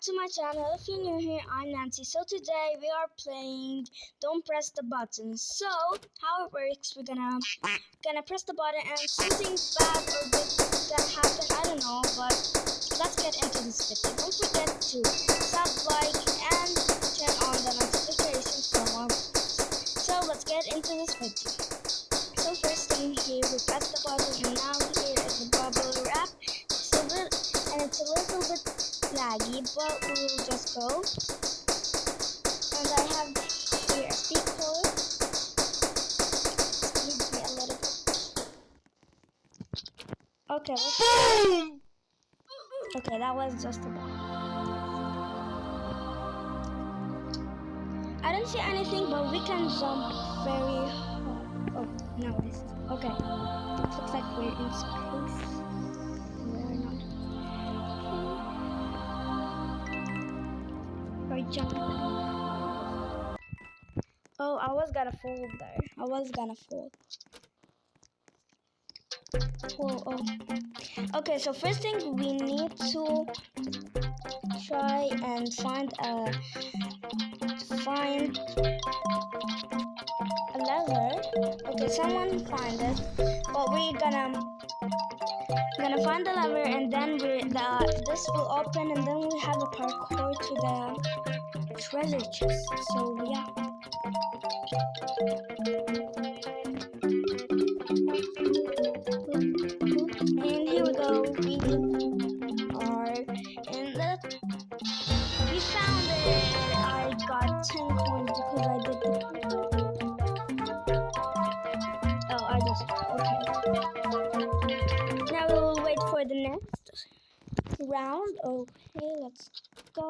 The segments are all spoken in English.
to my channel. If you're new here, I'm Nancy. So today we are playing Don't Press the Button. So how it works, we're gonna press the button and something bad or good gonna happen. I don't know, but let's get into this video. Don't forget to sub, like, and turn on the notifications for more videos. So let's get into this video. So first thing here, we press the button, and now here is the bubble wrap. It's a little bit laggy, but we will just go. And I have here a speaker. Excuse me a little bit. Okay, okay, that was just a bug. I don't see anything, but we can jump very high. Oh, now this is okay. Looks like we're in space. We're not. We're jumping. Oh, I was gonna fall there. I was gonna fall. Oh. Okay, so first thing we need to try and find a lever. Okay, someone find it, but we're gonna find the lever, and then this will open, and then we have a parkour to the treasure chest. So yeah. And here we go. We are in the. We found it. I got 10 coins because I did the. Oh, I just okay. Now we will wait for the next round. Okay, let's go.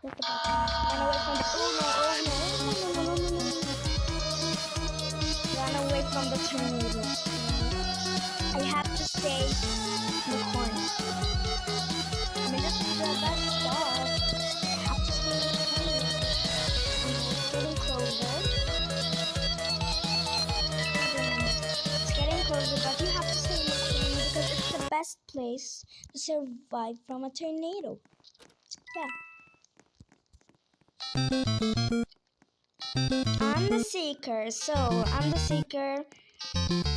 Click the button. Run away from the. Oh no! Run away from the tornado. I have to stay in the corner. I mean, this is the best spot. I have to stay in the corner. It's getting closer. It's getting closer, but you have to stay in the corner because it's the best place to survive from a tornado. Yeah. I'm the seeker,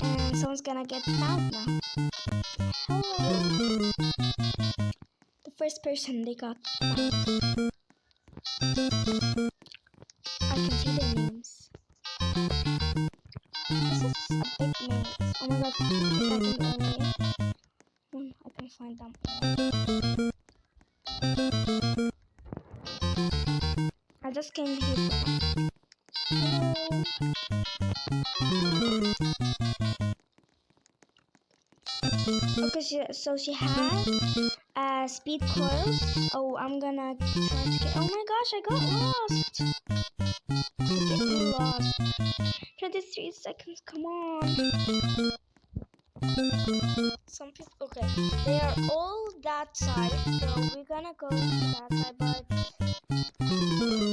and someone's gonna get found now. Hello. The first person they got found. I can see their names. This is a big maze. Oh my god, if I can only I can find them all. I just came here for them. Okay, so she has speed coils. Oh, I'm gonna try to get. Oh my gosh, I got lost. Get me lost. 23 seconds. Come on. Some people. Okay, they are all that side, so we're gonna go to that side, but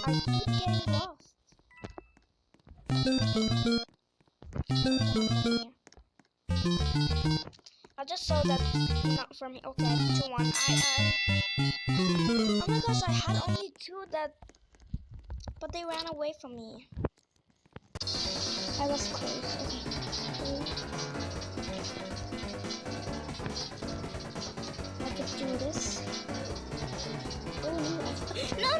I keep getting lost. I just saw that not for me. Okay, 2-1. Oh my gosh, I had only 2 but they ran away from me. I was close. Okay. I could do this. Oh no!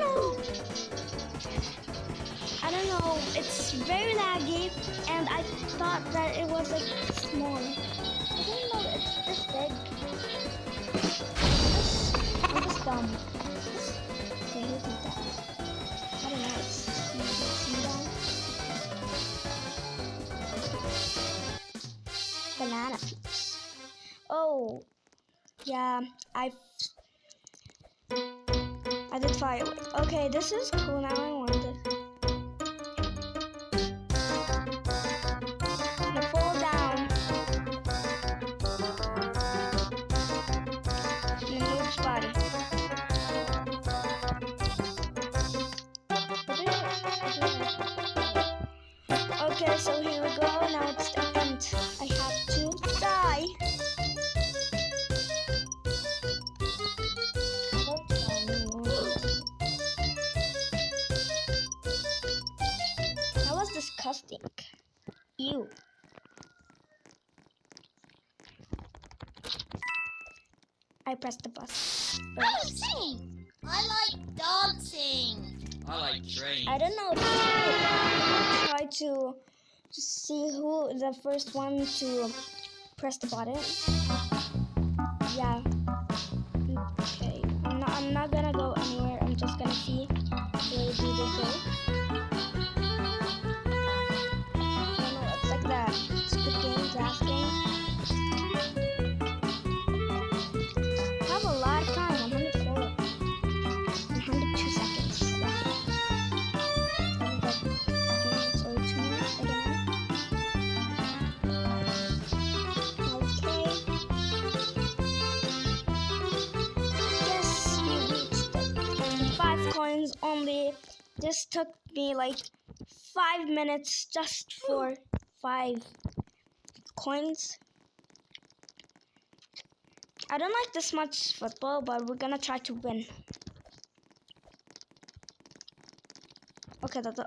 I don't know. It's very laggy, and I thought that it was like small. I didn't know it's this big. I'm just dumb. Okay, who's that? I don't know. It's down. Banana peeps. Oh, yeah. I did fire. Okay, this is cool. Now I want it. Okay, so here we go. Now it's the end. I have to die. I don't die. I pressed the button. I like singing. I like dancing. I like trains. I don't know. Try to see who the first one to press the button. Yeah. Okay. I'm not gonna go anywhere. I'm just gonna see where do they go. No, it's like that. Squid Game, Draft Game. I have a lot of time. 104. 102 seconds. Yeah. Maybe like 3 minutes or 2 minutes. I don't know. Okay. Yes, we reached it. And 5 coins only. This took me like 5 minutes just for 5 coins. I don't like this much football, but we're gonna try to win. Okay, the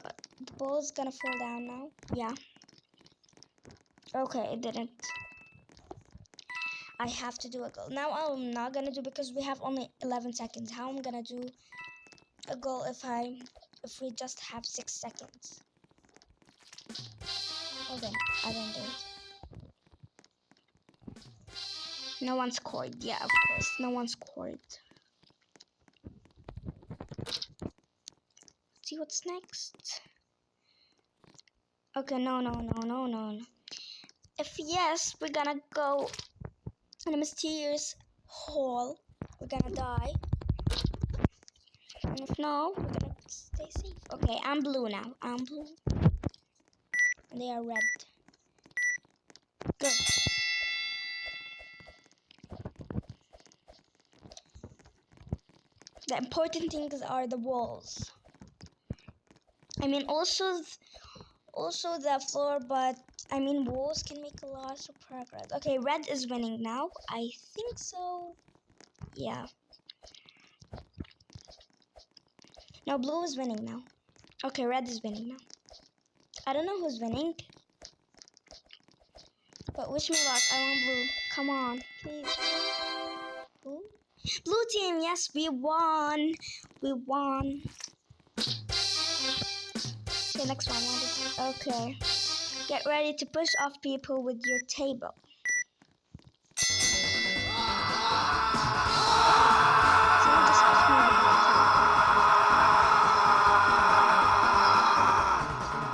ball is gonna fall down now. Yeah. Okay, it didn't. I have to do a goal. Now I'm not gonna do because we have only 11 seconds. How I'm gonna do a goal if we just have 6 seconds? Okay, I don't do it. No one scored. Yeah, of course. No one scored. Let's see what's next. Okay, no. If yes, we're gonna go in a mysterious hole. We're gonna die. And if no, we're gonna stay safe. Okay, I'm blue now. I'm blue. And they are red. Go. The important things are the walls. I mean, also the floor, but I mean, walls can make a lot of progress. Okay, red is winning now. I think so. Yeah. No, blue is winning now. Okay, red is winning now. I don't know who's winning. But wish me luck. I want blue. Come on, please. Blue? Blue team, yes, we won. We won. Okay, next one. Okay. Get ready to push off people with your table. Someone just pushed me with their table.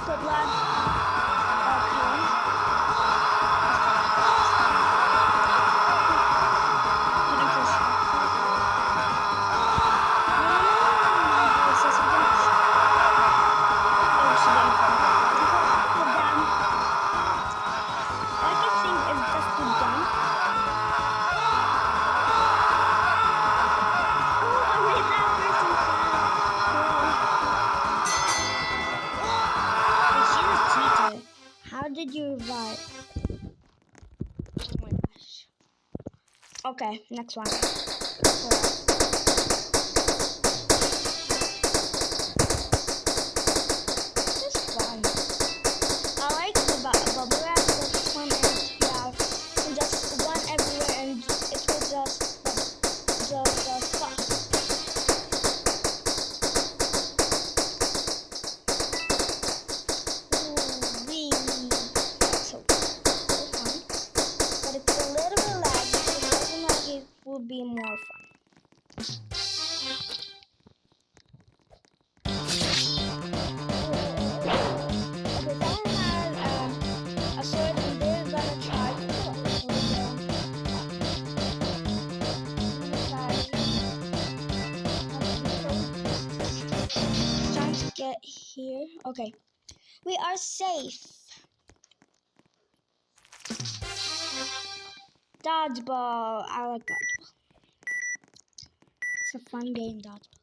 Good luck. Okay. Didn't push. No. It says we didn't push. Oh, she didn't fall. Good down. All I can think is just to jump. Oh, I made that person fall. Cool. Hey, she's a cheater. How did you revive? Oh my gosh. Okay, next one. This is fun. I like the bubble wrap. This one and yeah, and just one everywhere, and it will just stop. Ooh-wee. So fun. But it's a little bit laggy. If it wasn't laggy, it would be more fun. Okay, someone has a sword and they're gonna try to trying to get here. Okay. We are safe. Dodgeball. I like dodgeball. It's a fun game, dodgeball.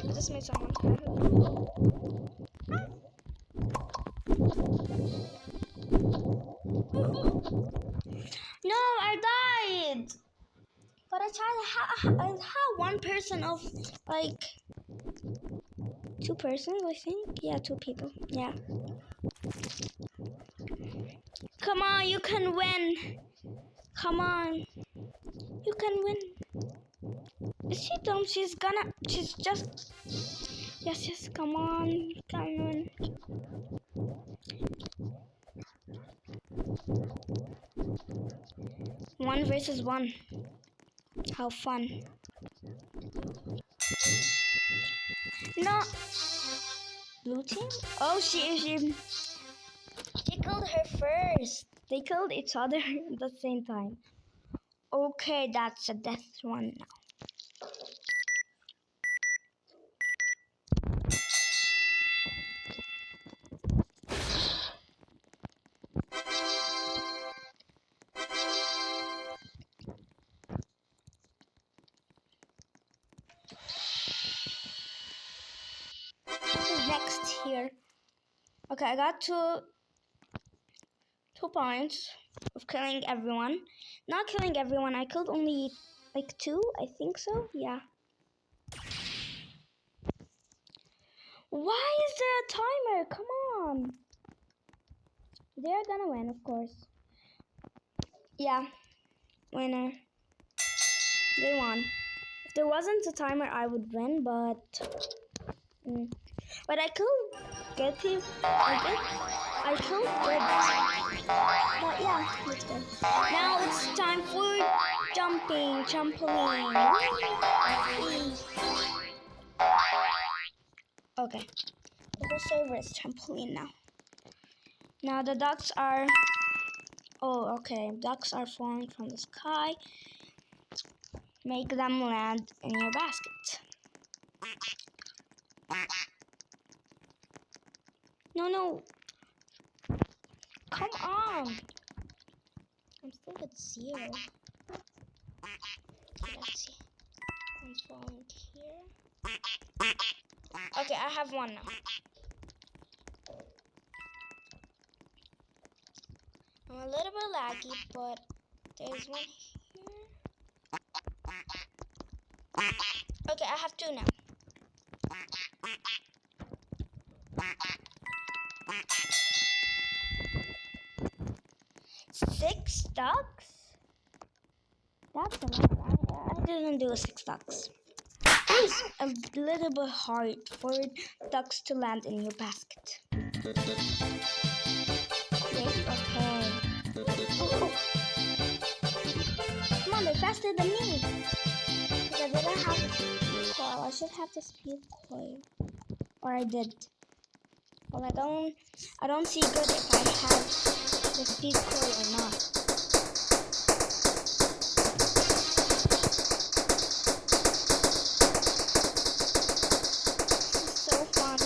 I just made someone cry. No, I died. But I tried. How one person of like 2 persons, I think. Yeah, 2 people. Yeah. Come on, you can win. Come on. You can win. Is she dumb? She's just... Yes, come on. You can win. One versus one. How fun. No. Blue team? Oh, she killed her first. They killed each other at the same time. Okay, that's a death one now. Who's next here? Okay, I got two points of killing everyone. Not killing everyone, I killed only like 2, I think so, yeah. Why is there a timer? Come on. They're gonna win, of course. Yeah, winner. They won. If there wasn't a timer, I would win, but I killed good people. I killed good. But yeah, let's go. Now it's time for jumping, trampoline. Okay, the whole server is trampoline now. Now the ducks are... Oh, okay. Ducks are falling from the sky. Make them land in your basket. No. Come on. I'm still at 0. Let's see. I'm falling here. Okay, I have one now. I'm a little bit laggy, but there's one here. Okay, I have 2 now. Six ducks? That's a lot. I didn't do 6 ducks. It's a little bit hard for ducks to land in your basket. Great, okay. Oh. Come on, they're faster than me. Because I didn't have the speed coil. I should have the speed coil. Or I did. Well, I don't see good if I have the speed coil or not. This is so fun.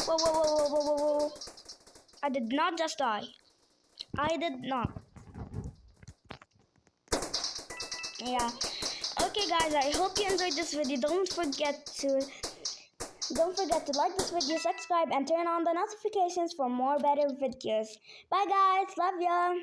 Whoa. I did not just die. I did not. Yeah. Okay guys, I hope you enjoyed this video. Don't forget to like this video, subscribe, and turn on the notifications for more better videos. Bye guys, love ya.